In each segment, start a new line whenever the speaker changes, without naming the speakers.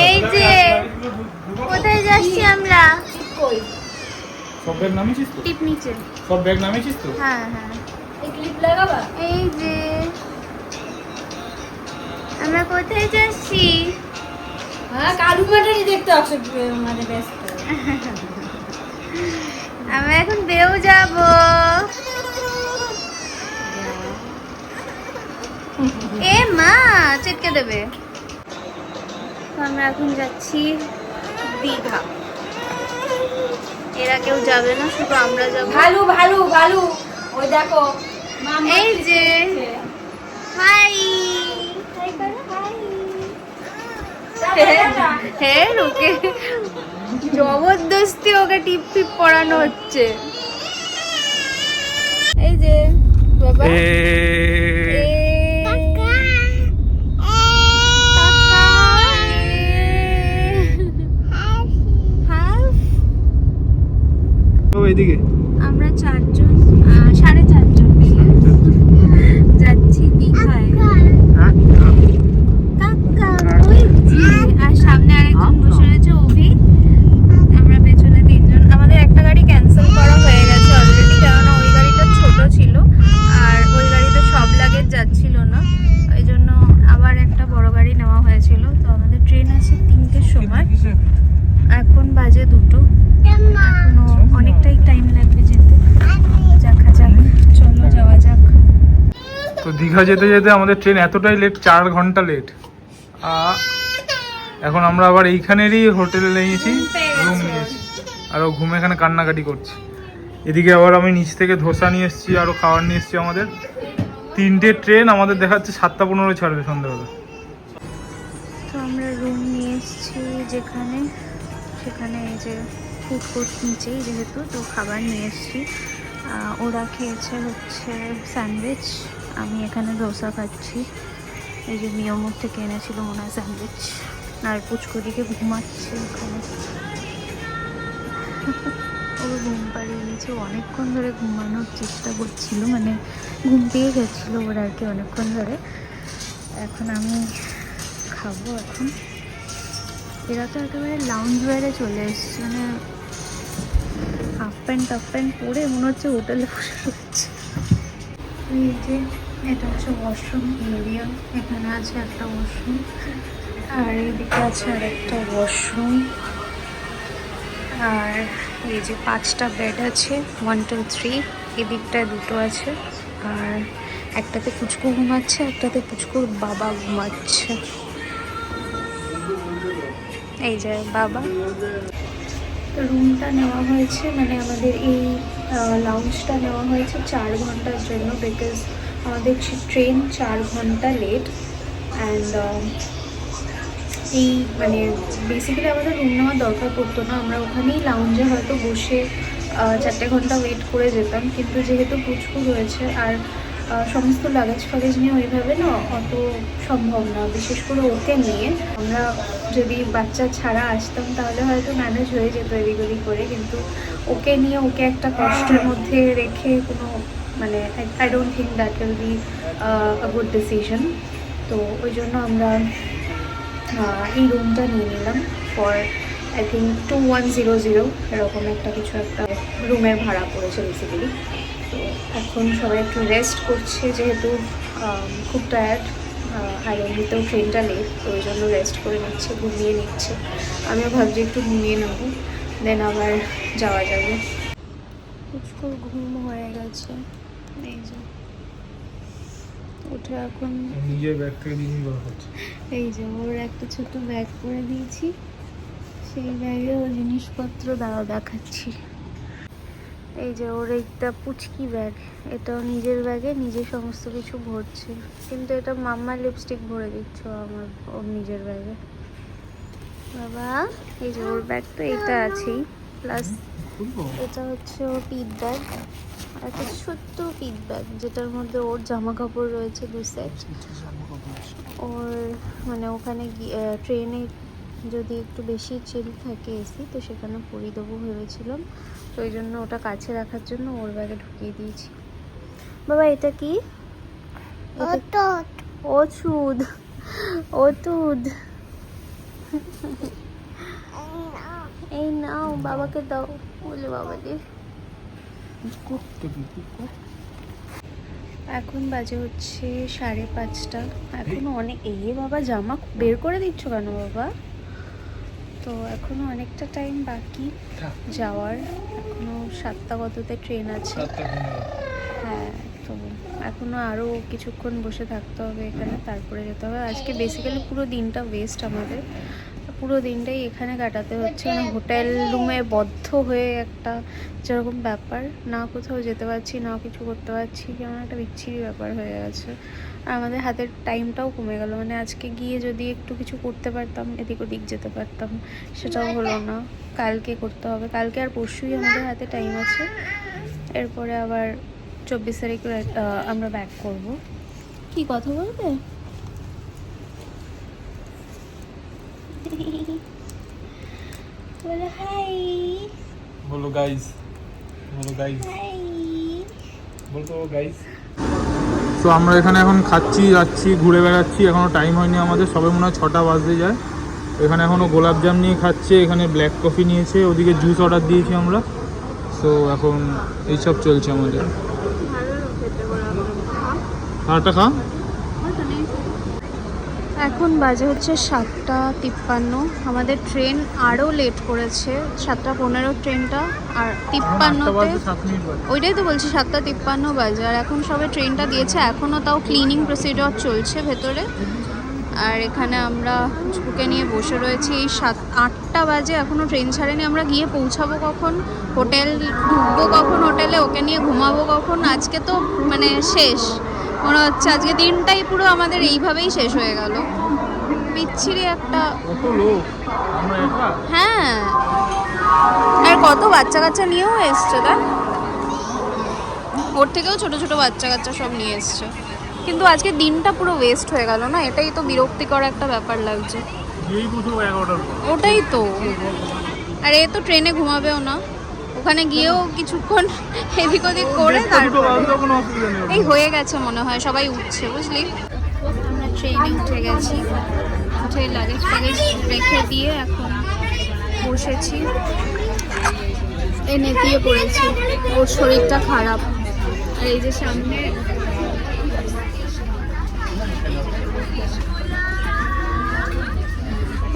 এই যে কোথায় যাচ্ছি আমরা?
সব ব্যাগ নামিয়েছিস তো?
টিপ নিচে।
সব ব্যাগ নামিয়েছিস তো?
হ্যাঁ হ্যাঁ। এই ক্লিপ লাগাবা? এই যে আমরা কোথায় যাচ্ছি?
হ্যাঁ, কালু মাটারি দেখতে আসছে মানে ব্যস্ত।
আমরা এখন বেও যাব। এ মা চেটকে দেবে। তো আমরা এখন যাচ্ছি দীঘা। এরা কেউ যাবে না, শুধু আমরা যাবো।
ভালু ভালু ভালু, ওই দেখো
এই যে হাই হ্যাঁ, ওকে জবরদস্তি ওকে টিপ টিপ পড়ানো হচ্ছে। এই যে বাবা
এদিকে
আমরা 4 জন 4.5 জন মিলে যাচ্ছি দীঘায়। কাকা ওই যে, আর সামনে আরেকজন বসে রয়েছে অভি। আমরা পেছনে 3 জন। আমাদের একটা গাড়ি ক্যান্সেল করা হয়ে গেছে অলরেডি, কারণ ওই গাড়িটা ছোট ছিল আর ওই গাড়িতে সব লাগেজ যাচ্ছিল না, ওই জন্য আবার একটা বড় গাড়ি নেওয়া হয়েছিল। তো আমাদের ট্রেন আছে 3টের সময়, এখন বাজে 2টো। এখনো অনেকটাই টাইম লাগবে যেতে। দেখা যাক, চলো যাওয়া যাক।
তো দীঘা যেতে যেতে আমাদের ট্রেন এতটাই লেট, 4 ঘন্টা লেট। এখন আমরা আবার এইখানেরই হোটেলে নিয়েছি, রুম নিয়েছি, আর ও ঘুমে এখানে কান্নাকাটি করছে। এদিকে আবার আমি নিচ থেকে ধোসা নিয়ে এসেছি, আরও খাবার নিয়ে এসেছি। আমাদের 3টে ট্রেন, আমাদের দেখাচ্ছে 7টা 15 ছাড়বে সন্ধ্যাবেলা।
তো আমরা রুম নিয়ে এসেছি যেখানে, সেখানে এই যে ফুড কোর্ট নিচেই যেহেতু, তো খাবার নিয়ে এসেছি। ওরা খেয়েছে হচ্ছে স্যান্ডউইচ, আমি এখানে ধোসা খাচ্ছি। এই যে মিয়মোর থেকে এনেছিল মনে হয় স্যান্ডউইচ। আর পুচকুদিকে ঘুমাচ্ছে ওখানে, ও ঘুম পাড়িয়ে নিয়েছে। অনেকক্ষণ ধরে ঘুমানোর চেষ্টা করছিল, মানে ঘুম পেয়ে গেছিলো ওর আর কি অনেকক্ষণ ধরে। এখন আমি খাবো। এখন এরা তো একেবারে লাউঞ্জ ওয়্যারে চলে এসছে, মানে হাফ প্যান্ট পরে মনে হচ্ছে হোটেলে বসে রয়েছে। এই যে এটা হচ্ছে ওয়াশরুম এরিয়া, এখানে আছে একটা ওয়াশরুম আর এইদিকে আছে আর একটা ওয়াশরুম। আর এই যে 5টা বেড আছে, 1 2 3, এদিকটায় 2টো আছে। আর একটাতে পুচকু ঘুমাচ্ছে, একটাতে পুচকুর বাবা ঘুমাচ্ছে। এই যে বাবা। তো রুমটা নেওয়া হয়েছে, মানে আমাদের এই লাউঞ্জটা নেওয়া হয়েছে 4 ঘন্টার জন্য, বিকজ আমাদের ট্রেন 4 ঘন্টা লেট। অ্যান্ড এই মানে বেসিক্যালি আমাদের রুম নেওয়ার দরকার পড়তো না, আমরা ওখানেই লাউঞ্জে হয়তো বসে 4টে ঘন্টা ওয়েট করে যেতাম। কিন্তু যেহেতু পুচকু রয়েছে আর সমস্ত লাগেজ ফাগেজ নিয়ে ওইভাবে না অত সম্ভব না, বিশেষ করে ওকে নিয়ে। আমরা যদি বাচ্চা ছাড়া আসতাম তাহলে হয়তো ম্যানেজ হয়ে যেত এদিক ওদিক করে, কিন্তু ওকে নিয়ে ওকে একটা কষ্টের মধ্যে রেখে কোনো মানে I don't think that will be a good decision. তো ওই জন্য আমরা এই রুমটা নিয়ে নিলাম ফর আই থিঙ্ক 2100 এরকম একটা কিছু একটা রুমের ভাড়া পড়েছে বেসিক্যালি। তো এখন সবাই একটু রেস্ট করছে, যেহেতু খুব টায়ার্ড আর এমনিতেও ট্রেনটা লেট, তো ওই জন্য রেস্ট করে নিচ্ছে, ঘুমিয়ে নিচ্ছে। আমিও ভাবছি একটু ঘুমিয়ে নেব, দেন আবার যাওয়া যাবে। পুচকুর ঘুম হয়ে গেছে, এই যে উঠে এখন
নিজের ব্যাগ থেকে জিনিস বার করছে।
এই যে ওর একটা ছোট ব্যাগ করে দিয়েছি, সেই ব্যাগে ও জিনিসপত্র দাঁড়াও দেখাচ্ছি। এই যে ওর একটা পুচকি ব্যাগ, এটাও নিজের ব্যাগে নিজে সমস্ত কিছু ভরছে, কিন্তু এটা মাম্মার লিপস্টিক ভরে দিচ্ছ আমার ওর নিজের ব্যাগে। বাবা এই যে ওর ব্যাগ তো এটা আছেই, প্লাস এটা হচ্ছে ওর পিট ব্যাগ, একটা ছোট্ট পিট ব্যাগ যেটার মধ্যে ওর জামা কাপড় রয়েছে 2 সেট। ওর মানে ওখানে ট্রেনে যদি একটু বেশি চিল থাকে এসি, তো সেখানে পরিয়ে দেবো ভেবেছিলাম, তো ওই জন্য ওটা কাছে রাখার জন্য ওর ব্যাগে ঢুকিয়ে দিয়েছি। বাবা এটা কি? ওষুধ। এই নাও বাবাকে দাও, বলে বাবা দে। এখন বাজে হচ্ছে 5:30। এখনো অনেক, এই বাবা জামা বের করে দিচ্ছ কেন বাবা? তো এখনো অনেকটা টাইম বাকি যাওয়ার, এখনো 7টা কততে ট্রেন আছে। হ্যাঁ, তো এখনো আরও কিছুক্ষণ বসে থাকতে হবে এখানে, তারপরে যেতে হবে। আজকে বেসিক্যালি পুরো দিনটা ওয়েস্ট আমাদের, পুরো দিনটাই এখানে কাটাতে হচ্ছে, মানে হোটেল রুমে বদ্ধ হয়ে একটা যেরকম ব্যাপার, না কোথাও যেতে পারছি না কিছু করতে পারছি, কেমন একটা বিচ্ছিরি ব্যাপার হয়ে গেছে। আর আমাদের হাতের টাইমটাও কমে গেল, মানে আজকে গিয়ে যদি একটু কিছু করতে পারতাম, এদিক ওদিক যেতে পারতাম, সেটাও হলো না। কালকে করতে হবে, কালকে আর পরশুই আমাদের হাতে টাইম আছে, এরপরে আবার 24 তারিখ আমরা ব্যাক করব। কি কথা বলবে? বলো হাই।
বলো গাইস, বলো গাইস,
হাই।
বলো গাইস। তো আমরা এখানে এখন খাচ্ছি, যাচ্ছি, ঘুরে বেড়াচ্ছি, এখনো টাইম হয়নি আমাদের, সবে মনে হয় 6টা বাজতে যায়। এখানে এখনো গোলাপ জাম নিয়ে খাচ্ছে, এখানে ব্ল্যাক কফি নিয়েছে, ওদিকে জুস অর্ডার দিয়েছি আমরা। তো এখন এইসব চলছে আমাদের। আরেকটা খা।
এখন বাজে হচ্ছে 7:53। আমাদের ট্রেন আরও লেট করেছে, 7:15 ট্রেনটা, আর 53-তে, ওইটাই তো বলছি 7:53 বাজে, আর এখন সবে ট্রেনটা দিয়েছে। এখনও তাও ক্লিনিং প্রসিডিওর চলছে ভেতরে, আর এখানে আমরা ঝুঁকে নিয়ে বসে রয়েছি। এই 7-8টা বাজে, এখনও ট্রেন ছাড়েনি। আমরা গিয়ে পৌঁছাবো কখন, হোটেল ঢুকবো কখন, হোটেলে ওকে নিয়ে ঘুমাবো কখন? আজকে তো মানে শেষ মনে হচ্ছে, আজকে দিনটাই পুরো আমাদের এইভাবেই শেষ হয়ে গেল। বিচ্ছিরি একটা। হ্যাঁ, আর কত বাচ্চা কাচ্চা নিয়েও এসছে, তাই ওর থেকেও ছোট ছোট বাচ্চা কাচ্চা সব নিয়ে এসছে, কিন্তু আজকে দিনটা পুরো ওয়েস্ট হয়ে গেল না? এটাই তো বিরক্তিকর একটা ব্যাপার লাগছে। ওটাই তো। আর এ তো ট্রেনে ঘুমাবেও না, ওখানে গিয়েও কিছুক্ষণ এদিক ওদিক করে তারপর এই হয়ে গেছে মনে হয়, সবাই উঠছে বুঝলি। আমরা ট্রেনে উঠে গেছি, উঠে লাগেজ ফাগেজ রেখে দিয়ে এখন বসেছি। এই নেতিয়ে পড়েছি, ওর শরীরটা খারাপ। আর এই যে সামনে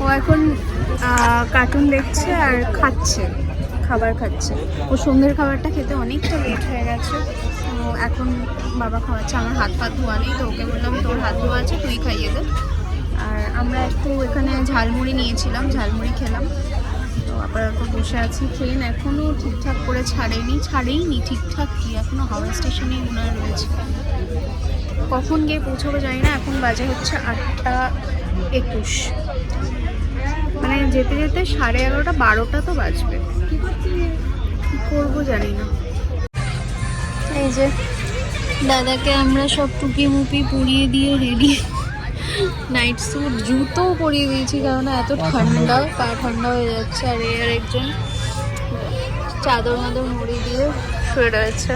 ও এখন কার্টুন দেখছে আর খাচ্ছে, খাবার খাচ্ছে। ও সন্ধ্যের খাবারটা খেতে অনেকটা লেট হয়ে গেছে, তো এখন বাবা খাওয়াচ্ছে। আমার হাত পা ধোয়া নেই, তো ওকে বললাম তোর হাত ধোয়া আছে, তুই খাইয়ে দে। আর আমরা একটু এখানে ঝালমুড়ি নিয়েছিলাম, ঝালমুড়ি খেলাম। তো আপাতত বসে আছি। ট্রেন এখনও ঠিকঠাক করে ছাড়েইনি ঠিকঠাক, কি এখনও হাওড়া স্টেশনেই মনে হয় রয়েছে। কখন গিয়ে পৌঁছাবো জানি না। এখন বাজে হচ্ছে 8:21, মানে যেতে যেতে 11:30 12টা তো বাজবে। কী করবো জানি না। এই যে দাদাকে আমরা সব টুপি মুপি পরিয়ে দিয়ে রেডি, নাইট স্যুট জুতোও পরিয়ে দিয়েছি, কারণ এত ঠান্ডা, পা ঠান্ডা হয়ে যাচ্ছে। আর এর একজন চাদর মাদর মুড়ি দিয়ে শুয়ে রয়েছে।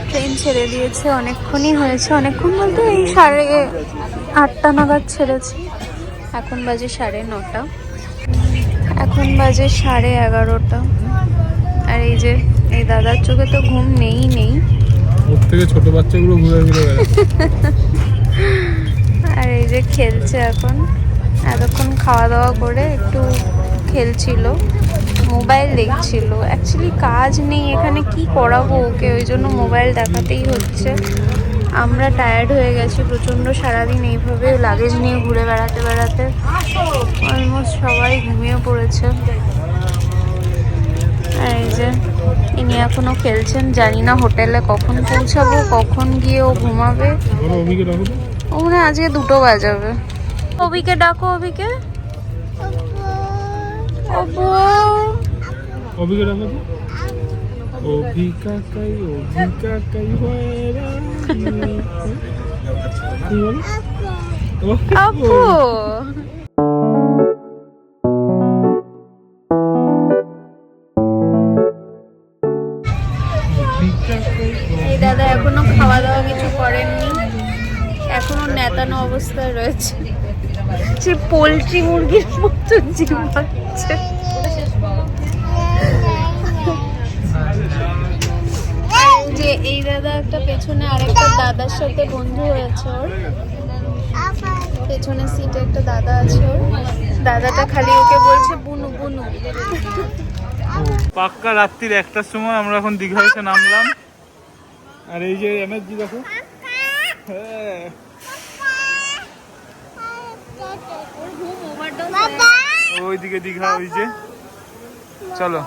ট্রেন ছেড়ে দিয়েছে, অনেকক্ষণই হয়েছে, অনেকক্ষণ বলতে এই 8:30 নাগাদ ছেড়েছে। এখন বাজে 9:30, এখন বাজে 11:30। আর এই যে এই দাদার চোখে তো ঘুম নেই।
ওর থেকে ছোট বাচ্চাগুলো ঘুরে ঘুরে বেড়াচ্ছে।
আর এই যে খেলছে এখন, এতক্ষণ খাওয়া দাওয়া করে একটু খেলছিল, মোবাইল দেখছিল। অ্যাকচুয়ালি কাজ নেই এখানে, কি করাবো ওকে, ওই জন্য মোবাইল দেখাতেই হচ্ছে। আমরা টায়ার্ড হয়ে গেছি প্রচণ্ড, সারাদিন এইভাবে লাগেজ নিয়ে ঘুরে বেড়াতে বেড়াতে অলমোস্ট সবাই ঘুমিয়ে পড়েছে। আর এই যে ইনি এখনো খেলছেন, জানি না হোটেলে কখন পৌঁছাবো, কখন গিয়ে ও ঘুমাবে। ও মনে হয় আজকে 2টো বাজাবে। অভিকে ডাকো, অভিকে
অভিকে ডাকো, অভি কাকাই হয়রা
আপু। এই দাদা এখনো খাওয়া দাওয়া কিছু করেননি, এখনো নেতানো অবস্থায় রয়েছে। যে পোলট্রি মুরগির মতো জিমাচ্ছে। যে এই দাদা একটা পেছনে আরেকটা দাদার সাথে বন্ধু হয়েছে ওর, পেছনের সিটে একটা দাদা আছে ওর, দাদাটা খালি ওকে বলছে বুনু বুনু।
পাক্কা রাত্রির 1টার সময় আমরা এখন দীঘা এসে নামলাম। আর এই যে এমএসজি দেখো, হ্যাঁ ওইদিকে দীঘা, ওই যে চলো।